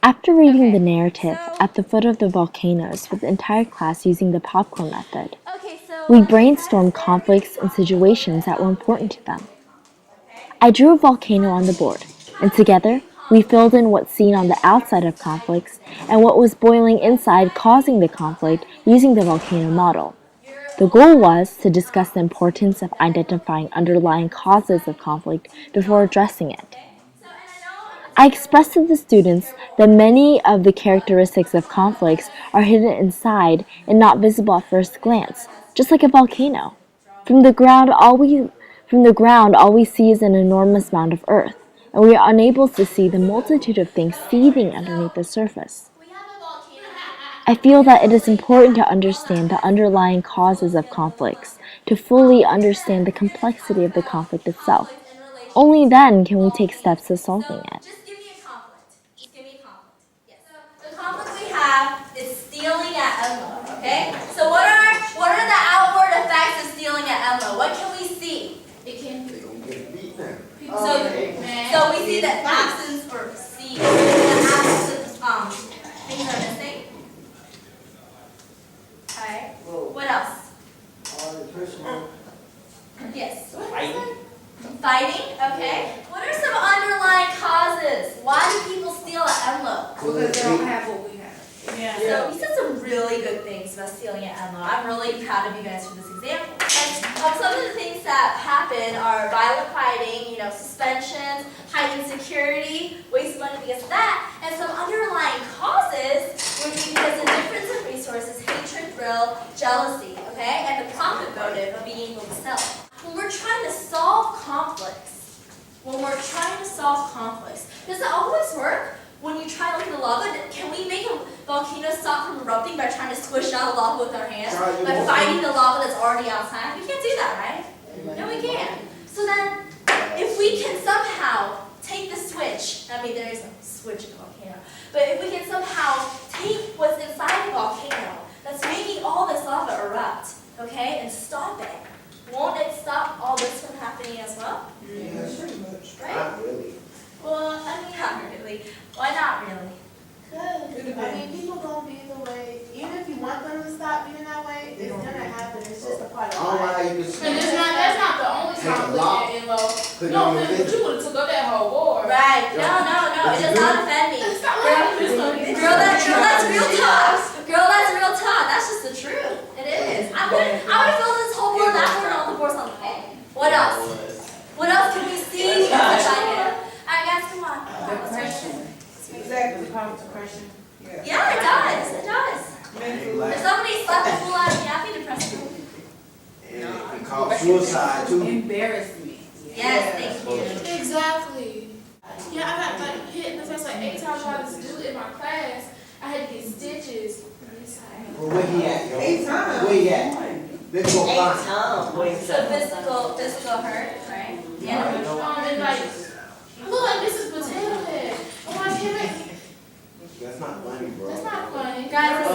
After reading the narrative at the foot of the volcanoes with the entire class using the popcorn method, we brainstormed conflicts and situations that were important to them. I drew a volcano on the board, and together we filled in what's seen on the outside of conflicts and what was boiling inside causing the conflict using the volcano model. The goal was to discuss the importance of identifying underlying causes of conflict before addressing it. I expressed to the students that many of the characteristics of conflicts are hidden inside and not visible at first glance, just like a volcano. From the ground, all we see is an enormous mound of earth, and we are unable to see the multitude of things seething underneath the surface. I feel that it is important to understand the underlying causes of conflicts, to fully understand the complexity of the conflict itself. Only then can we take steps to solving it. Just give me a conflict. Just give me a conflict. Yes. So the conflict we have is stealing at Enlo. Okay. So what are the outward effects of stealing at Enlo? What can we see? It can. So we see the absence or see the absence of things are missing. Okay. What else? Yes. Fighting, okay. What are some underlying causes? Why do people steal at Enlo? Because they don't have what we have. Yeah. So you said some really good things about stealing at Enlo. I'm really proud of you guys for this example. And some of the things that happen are violent fighting, suspensions, heightened security, waste of money because of that, and some underlying causes would be because of difference of resources, hatred, thrill, jealousy, okay, and the profit motive of being able to sell. When we're trying to solve conflicts, does it always work? When you try to look at the lava, can we make a volcano stop from erupting by trying to squish out lava with our hands? By fighting the lava that's already outside? We can't do that, right? No, we can't. So then, if we can somehow take the switch, there is a switch in the volcano, but if we can somehow take what's inside the volcano that's making all this lava erupt, okay, and stop it, won't it stop all this from happening as well? Yes, pretty much. Right? Not really. Well, not really. Why not really? Because, people gonna be the way, even if you want them to stop being that way, it's gonna happen, it's just a part I of don't know life. how you can And see. that's not the only Take a time lot. looking at Enlo. Put it No on your offense, but you would've took up that whole board. Right. No. It does not offend me. Girl, that's real talk. Girl, that's real talk. That's just the truth. It is. I would fill this whole board that board all the boards on the wall. What else? What else can we see inside it? Alright guys, come on. Depression. Exactly. Depression. Yeah, it does. It does. If somebody slapped the fool out of me, I'd be depressed. And it can cause suicide too. Embarrassment. Yes, thank you. Exactly. Yeah, I got hit in the face 8 times while I was still in my class. I had to get stitches. Well, where he at, yo? 8 times. Where he at? Let's go find him. So physical hurt, right? Yeah. And look, this is potato head. I'm like, That's not funny, bro. that's not funny. Guys,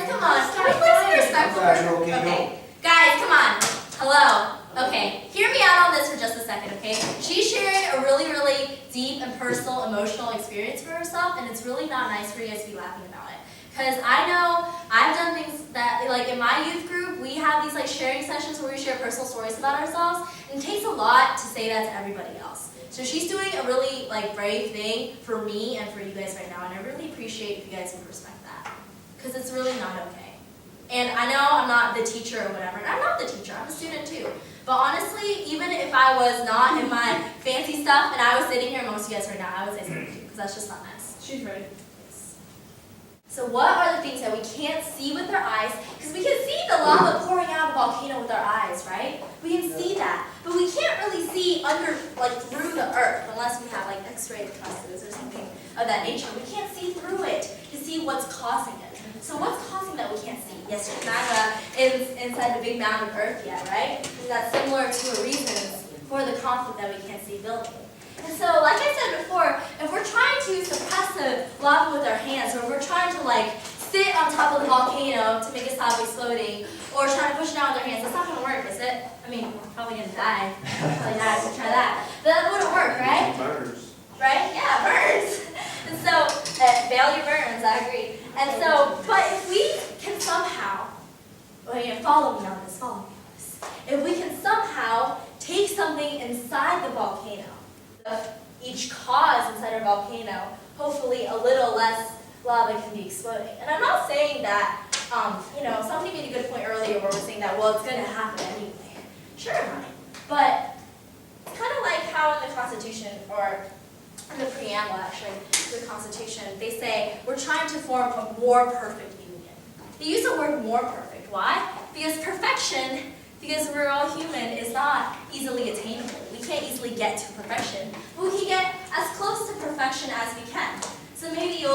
come on. Can we please be respectful? Okay. Guys, come on. Hello. Okay. Hear me out on this for just a second, okay? She's sharing a really, really deep and personal, emotional experience for herself, and it's really not nice for you guys to be laughing about it. Because I know I've done things that, in my youth group, we have these, sharing sessions where we share personal stories about ourselves, and it takes a lot to say that to everybody else. So she's doing a really, brave thing for me and for you guys right now, and I really appreciate if you guys would respect that. Because it's really not okay. And I know I'm not the teacher or whatever, and I'm not the teacher, I'm a student too. But honestly, even if I was not in my fancy stuff and I was sitting here amongst you guys right now, I would say something too, because that's just not nice. She's ready. So what are the things that we can't see with our eyes? Because we can see the lava pouring out of the volcano with our eyes, right? We can see that. But we can't really see through the earth unless we have x-ray glasses or something of that nature. We can't see through it to see what's causing it. So what's causing that we can't see? Yes, your magma is inside the big mound of earth yet, right? And that's similar to a reason for the conflict that we can't see building. And so, like I said before, if we're trying to suppress the lava with our hands, or we're trying to sit on top of the volcano to make it stop exploding, or trying to push it down with our hands, that's not going to work, is it? We're probably going to die. Probably die if we try that. But that wouldn't work, right? Burns. Right? Yeah, it burns. And so, all your burns, I agree. And so, but if we can somehow, follow me on this, if we can somehow take something inside the volcano, each cause inside a volcano, hopefully a little less lava can be exploding. And I'm not saying that, somebody made a good point earlier where we're saying that, well, it's going to happen anyway. Sure it might. But it's kind of like how in the Constitution, or in the preamble actually, to the Constitution, they say we're trying to form a more perfect union. They use the word more perfect. Why? Because perfection, because we're all human, is not easily attainable. We can't easily get to perfection, but we can get as close to perfection as we can. So maybe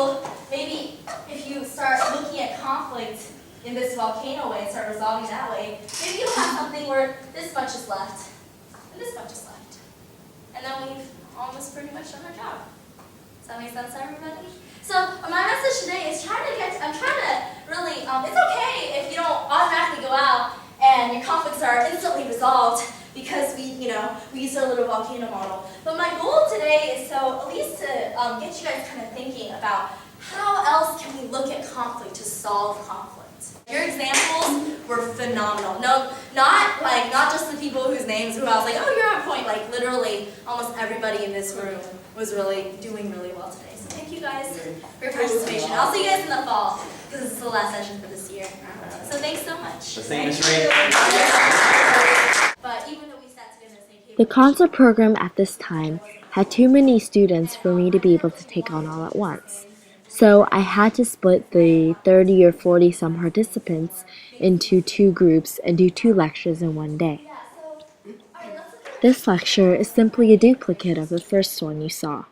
if you start looking at conflict in this volcano way and start resolving that way, maybe you'll have something where this much is left, and this much is left. And then we've almost pretty much done our job. Does that make sense to everybody? So my message today is I'm trying to really, it's okay if you don't automatically go out and your conflicts are instantly resolved because we use our little volcano model. But my goal today is at least to get you guys kind of thinking about how else can we look at conflict to solve conflict. Your examples were phenomenal. No, not just the people whose names who I was like, oh, you're on point. Like literally, almost everybody in this room was really doing really well today. So thank you guys for your participation. I'll see you guys in the fall because this is the last session for this year. So thanks so much. But even though we sat together and say, The concert program at this time had too many students for me to be able to take on all at once. So I had to split the 30 or 40 some participants into 2 groups and do 2 lectures in one day. This lecture is simply a duplicate of the first one you saw.